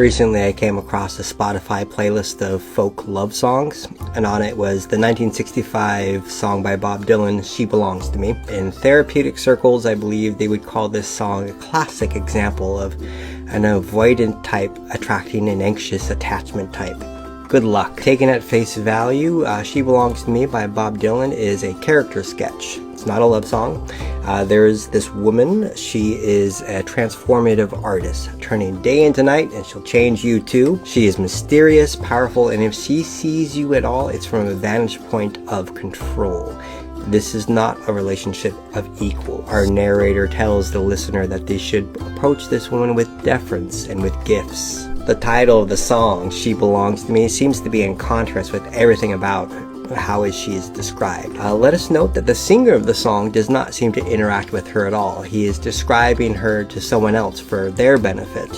Recently I came across a Spotify playlist of folk love songs, and on it was the 1965 song by Bob Dylan, She Belongs to Me. In therapeutic circles, I believe they would call this song a classic example of an avoidant type attracting an anxious attachment type. Good luck. Taken at face value, She Belongs to Me by Bob Dylan is a character sketch. It's not a love song. There's this woman. She is a transformative artist, turning day into night, and she'll change you too. She is mysterious, powerful, and if she sees you at all, it's from a vantage point of control. This is not a relationship of equal. Our narrator tells the listener that they should approach this woman with deference and with gifts. The title of the song, She Belongs to Me, seems to be in contrast with everything about how she is described. Let us note that the singer of the song does not seem to interact with her at all. He is describing her to someone else for their benefit.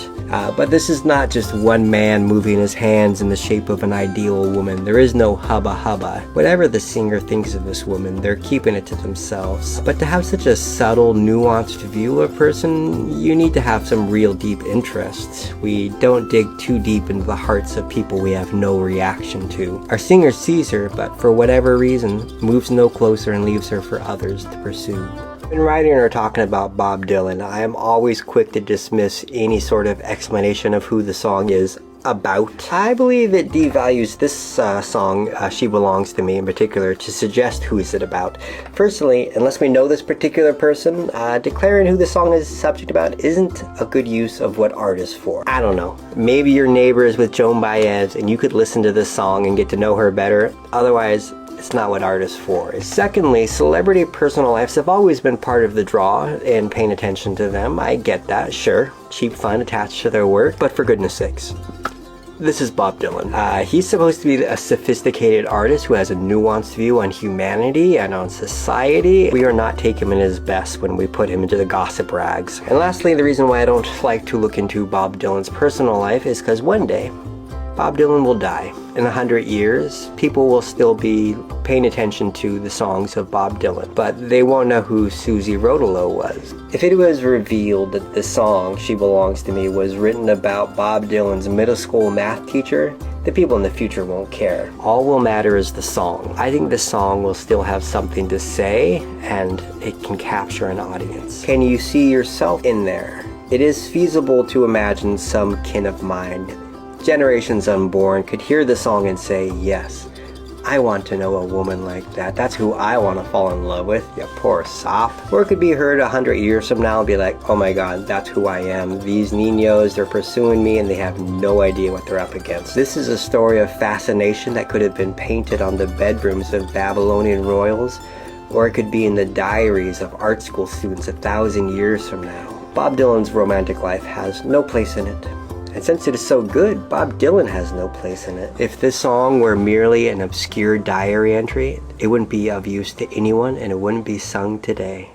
But this is not just one man moving his hands in the shape of an ideal woman. There is no hubba hubba. Whatever the singer thinks of this woman, they're keeping it to themselves. But to have such a subtle, nuanced view of a person, you need to have some real deep interest. We don't dig too deep into the hearts of people we have no reaction to. Our singer sees her, but for whatever reason, moves no closer and leaves her for others to pursue. When writing or talking about Bob Dylan, I am always quick to dismiss any sort of explanation of who the song is about. I believe it devalues this song, She Belongs to Me in particular, to suggest who is it about. Personally, unless we know this particular person, declaring who the song is subject about isn't a good use of what art is for. I don't know. Maybe your neighbor is with Joan Baez and you could listen to this song and get to know her better. Otherwise, it's not what art is for. Secondly, celebrity personal lives have always been part of the draw and paying attention to them. I get that, sure. Cheap fun attached to their work, but for goodness sakes. This is Bob Dylan. He's supposed to be a sophisticated artist who has a nuanced view on humanity and on society. We are not taking him at his best when we put him into the gossip rags. And lastly, the reason why I don't like to look into Bob Dylan's personal life is because one day, Bob Dylan will die. In 100 years, people will still be paying attention to the songs of Bob Dylan, but they won't know who Susie Rotolo was. If it was revealed that the song, She Belongs to Me, was written about Bob Dylan's middle school math teacher, the people in the future won't care. All will matter is the song. I think the song will still have something to say, and it can capture an audience. Can you see yourself in there? It is feasible to imagine some kin of mine, generations unborn, could hear the song and say, yes, I want to know a woman like that. That's who I want to fall in love with, you poor sop. Or it could be heard 100 years from now and be like, oh my god, that's who I am. These niños, they're pursuing me and they have no idea what they're up against. This is a story of fascination that could have been painted on the bedrooms of Babylonian royals, or it could be in the diaries of art school students 1,000 years from now. Bob Dylan's romantic life has no place in it. And since it is so good, Bob Dylan has no place in it. If this song were merely an obscure diary entry, it wouldn't be of use to anyone and it wouldn't be sung today.